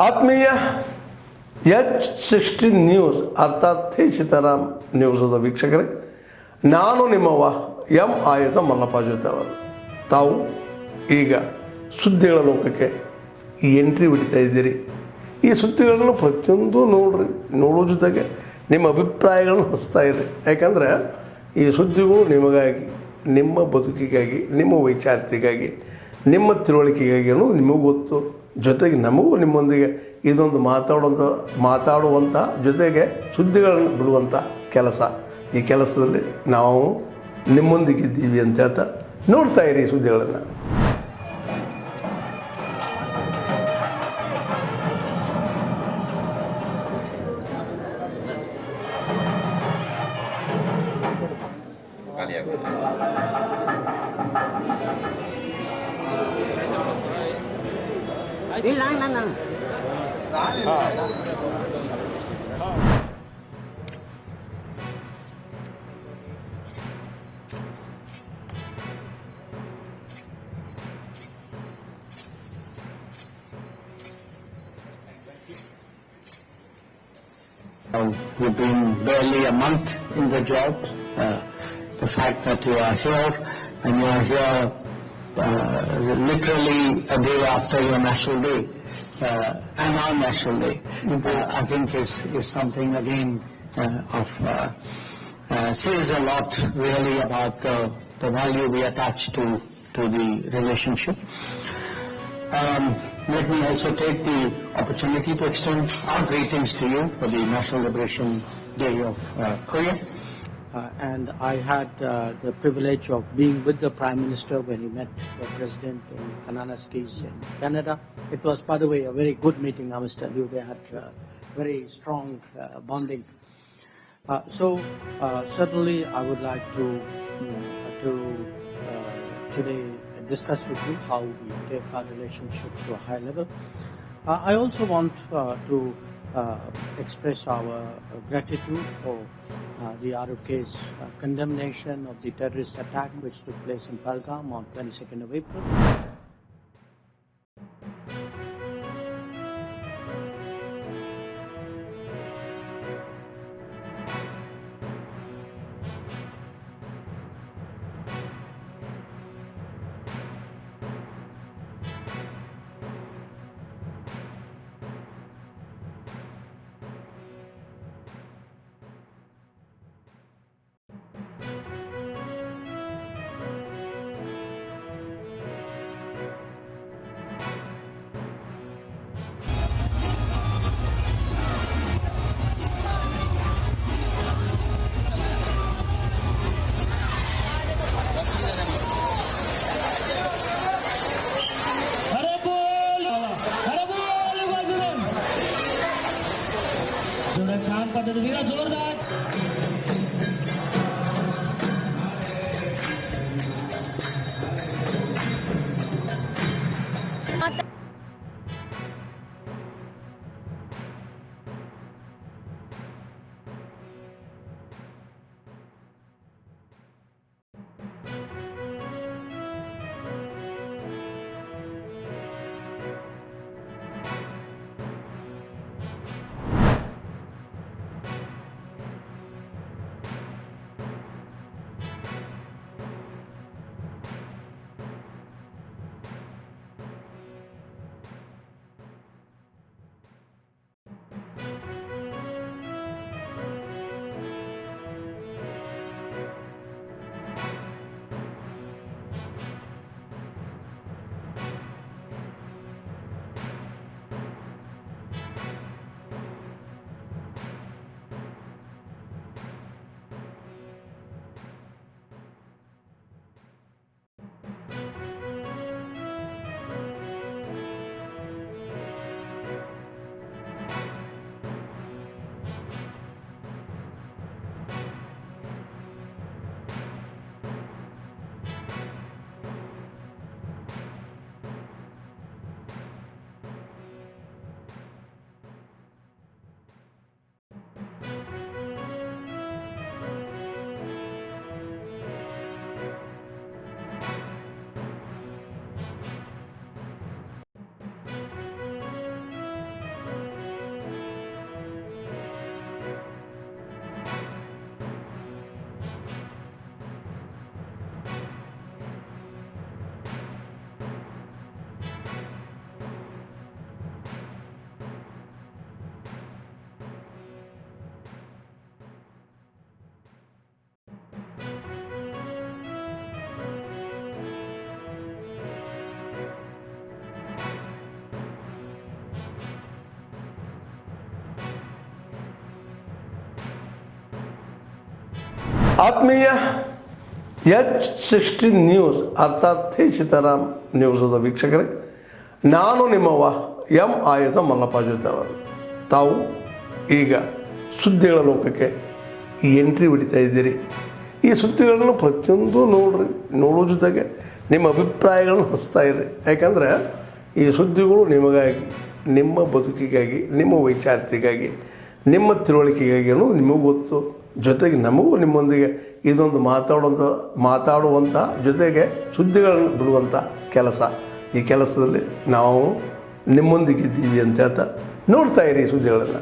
ಆತ್ಮೀಯ H16 news ಅರ್ಥಾತ್ ಸೀತಾರಾಮ್ ನ್ಯೂಸದ ವೀಕ್ಷಕರೇ, ನಾನು ನಿಮ್ಮವ ಎಂ ಆಯುಧ ಮಲ್ಲಪ್ಪ ಜೊತೆ ಅವರು. ತಾವು ಈಗ ಸುದ್ದಿಗಳ ಲೋಕಕ್ಕೆ ಎಂಟ್ರಿ ಬಿಡ್ತಾ ಇದ್ದೀರಿ. ಈ ಸುದ್ದಿಗಳನ್ನು ಪ್ರತಿಯೊಂದು ನೋಡೋ ಜೊತೆಗೆ ನಿಮ್ಮ ಅಭಿಪ್ರಾಯಗಳನ್ನು ಹಚ್ತಾ ಇರಿ. ಯಾಕಂದರೆ ಈ ಸುದ್ದಿಗಳು ನಿಮಗಾಗಿ, ನಿಮ್ಮ ಬದುಕಿಗಾಗಿ, ನಿಮ್ಮ ವೈಚಾರಿಕೆಗಾಗಿ, ನಿಮ್ಮ ತಿಳುವಳಿಕೆಗಾಗಿ ಅನ್ನೋದು ನಿಮಗೂ ಗೊತ್ತು. ಜೊತೆಗೆ ನಮಗೂ ನಿಮ್ಮೊಂದಿಗೆ ಇದೊಂದು ಮಾತಾಡುವಂಥ ಜೊತೆಗೆ ಸುದ್ದಿಗಳನ್ನು ಬಿಡುವಂಥ ಕೆಲಸ. ಈ ಕೆಲಸದಲ್ಲಿ ನಾವು ನಿಮ್ಮೊಂದಿಗಿದ್ದೀವಿ ಅಂತ ಹೇಳ್ತಾ ನೋಡ್ತಾ ಇರಿ ಈ ಸುದ್ದಿಗಳನ್ನು. You've been barely a month in the job. The fact that you are here and you are here literally a day after your National Day and our National Day, I think is something again says a lot really about the value we attach to the relationship. Let me also take the opportunity to extend our greetings to you for the National Liberation Day of Korea. And I had the privilege of being with the Prime Minister when he met the President in Kananaskis in Canada. It was, by the way, a very good meeting, I must tell you. They had very strong bonding. Certainly I would like to today discuss with you how we take our relationship to a high level. I also want to express our gratitude for the ROK's condemnation of the terrorist attack which took place in Pahalgam on 22nd of April. ಆತ್ಮೀಯ H16 news ಅರ್ಥಾತ್ ಥೇ ಸೀತಾರಾಮ್ ನ್ಯೂಸದ ವೀಕ್ಷಕರೇ, ನಾನು ನಿಮ್ಮವ M ಆಯುಧ ಮಲ್ಲಪ್ಪ ಜೊತೆ ಅವರು. ತಾವು ಈಗ ಸುದ್ದಿಗಳ ಲೋಕಕ್ಕೆ ಎಂಟ್ರಿ ಹೊಡಿತಾ ಇದ್ದೀರಿ. ಈ ಸುದ್ದಿಗಳನ್ನು ಪ್ರತಿಯೊಂದು ನೋಡೋ ಜೊತೆಗೆ ನಿಮ್ಮ ಅಭಿಪ್ರಾಯಗಳನ್ನು ಹಂಚ್ತಾ ಇರ್ರಿ. ಯಾಕಂದರೆ ಈ ಸುದ್ದಿಗಳು ನಿಮಗಾಗಿ, ನಿಮ್ಮ ಬದುಕಿಗಾಗಿ, ನಿಮ್ಮ ವೈಚಾರಿಕೆಗಾಗಿ, ನಿಮ್ಮ ತಿಳುವಳಿಕೆಗಾಗಿ ಅನ್ನೋದು ನಿಮಗೂ ಗೊತ್ತು. ಜೊತೆಗೆ ನಮಗೂ ನಿಮ್ಮೊಂದಿಗೆ ಇದೊಂದು ಮಾತಾಡುವಂಥ ಜೊತೆಗೆ ಸುದ್ದಿಗಳನ್ನು ಬಿಡುವಂಥ ಕೆಲಸ. ಈ ಕೆಲಸದಲ್ಲಿ ನಾವು ನಿಮ್ಮೊಂದಿಗಿದ್ದೀವಿ ಅಂತ ಹೇಳ್ತಾ ನೋಡ್ತಾ ಇರಿ ಸುದ್ದಿಗಳನ್ನು.